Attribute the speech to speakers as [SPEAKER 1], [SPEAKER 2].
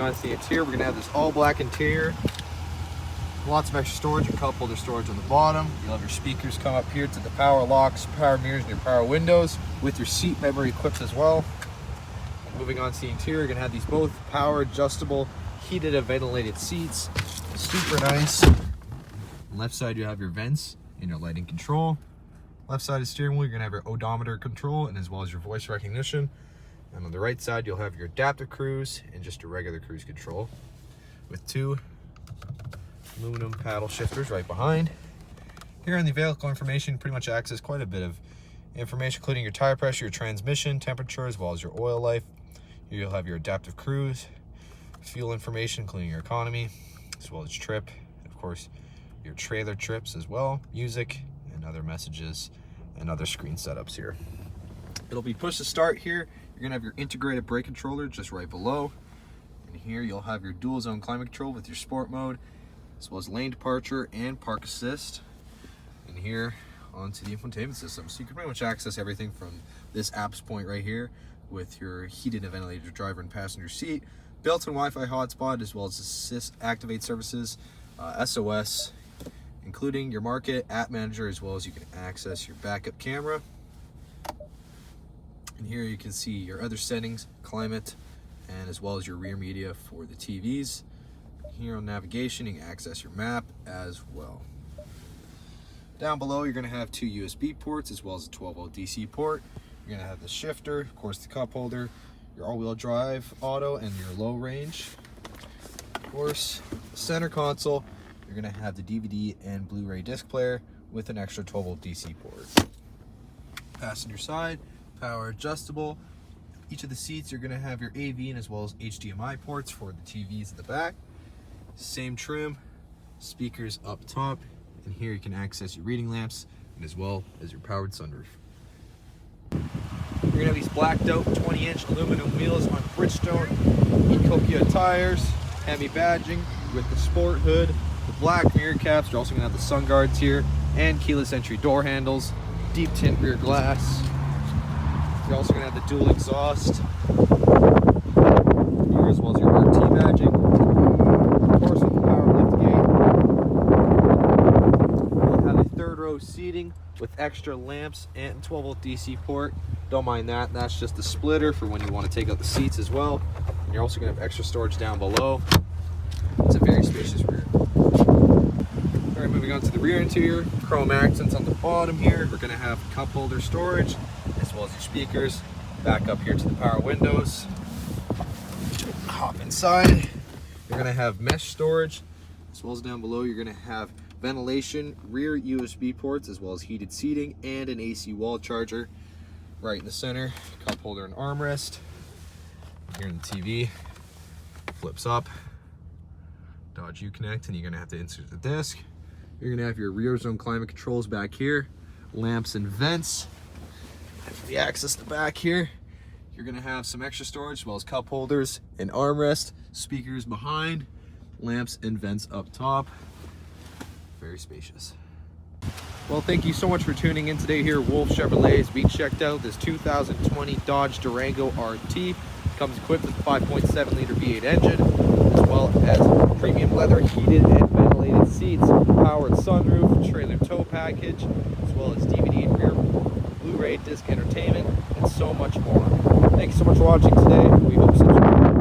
[SPEAKER 1] on to the interior, we're going to have this all black interior. Lots of extra storage, a cup holder storage on the bottom. You'll have your speakers come up here to the power locks, power mirrors, and your power windows with your seat memory equipped as well. And moving on to the interior, you're going to have these both power adjustable, heated and ventilated seats. Super nice. On the left side, you have your vents and your lighting control. Left side of the steering wheel, you're going to have your odometer control and as well as your voice recognition. And on the right side, you'll have your adaptive cruise and just a regular cruise control with two aluminum paddle shifters right behind. Here on the vehicle information, pretty much access quite a bit of information, including your tire pressure, your transmission, temperature, as well as your oil life. Here you'll have your adaptive cruise, fuel information, including your economy, as well as trip, and of course, your trailer trips as well, music, and other messages, and other screen setups here. It'll be push to start here. You're gonna have your integrated brake controller just right below. And here you'll have your dual zone climate control with your sport mode, as well as lane departure and park assist. And here onto the infotainment system. So you can pretty much access everything from this apps point right here with your heated and ventilated driver and passenger seat, built-in Wi-Fi hotspot, as well as assist activate services, SOS, including your market app manager, as well as you can access your backup camera. And here you can see your other settings, climate, and as well as your rear media for the TVs. Here on navigation, you can access your map as well. Down below, you're going to have two USB ports as well as a 12-volt DC port. You're going to have the shifter, of course the cup holder, your all-wheel drive auto, and your low range. Of course, center console, you're going to have the DVD and Blu-ray disc player with an extra 12-volt DC port. Passenger side, power adjustable. Each of the seats, you're going to have your AV and as well as HDMI ports for the TVs at the back. Same trim, speakers up top, and here you can access your reading lamps and as well as your powered sunroof. You're gonna have these blacked out 20-inch aluminum wheels on Bridgestone Ecokia tires, Hemi badging with the sport hood, the black mirror caps. You're also gonna have the sun guards here and keyless entry door handles, deep tint rear glass. You're also gonna have the dual exhaust here as well as your RT badging. Seating with extra lamps and 12-volt DC port. Don't mind that. That's just the splitter for when you want to take out the seats as well. And you're also going to have extra storage down below. It's a very spacious rear. All right, moving on to the rear interior. Chrome accents on the bottom here. We're going to have cup holder storage as well as your speakers. Back up here to the power windows. Hop inside. You're going to have mesh storage as well as down below. You're going to have ventilation, rear USB ports, as well as heated seating and an AC wall charger right in the center. Cup holder and armrest. Here in the TV, flips up. Dodge UConnect, and you're gonna have to insert the disc. You're gonna have your rear zone climate controls back here, lamps and vents. After the access to the back here, you're gonna have some extra storage as well as cup holders and armrest, speakers behind, lamps and vents up top. Very spacious. Well, thank you so much for tuning in today here at Wolfe Chevrolet as we checked out this 2020 Dodge Durango RT. Comes equipped with a 5.7 liter V8 engine, as well as premium leather heated and ventilated seats, powered sunroof, trailer tow package, as well as DVD and rear Blu-ray disc entertainment, and so much more. Thank you so much for watching today. We hope you subscribe.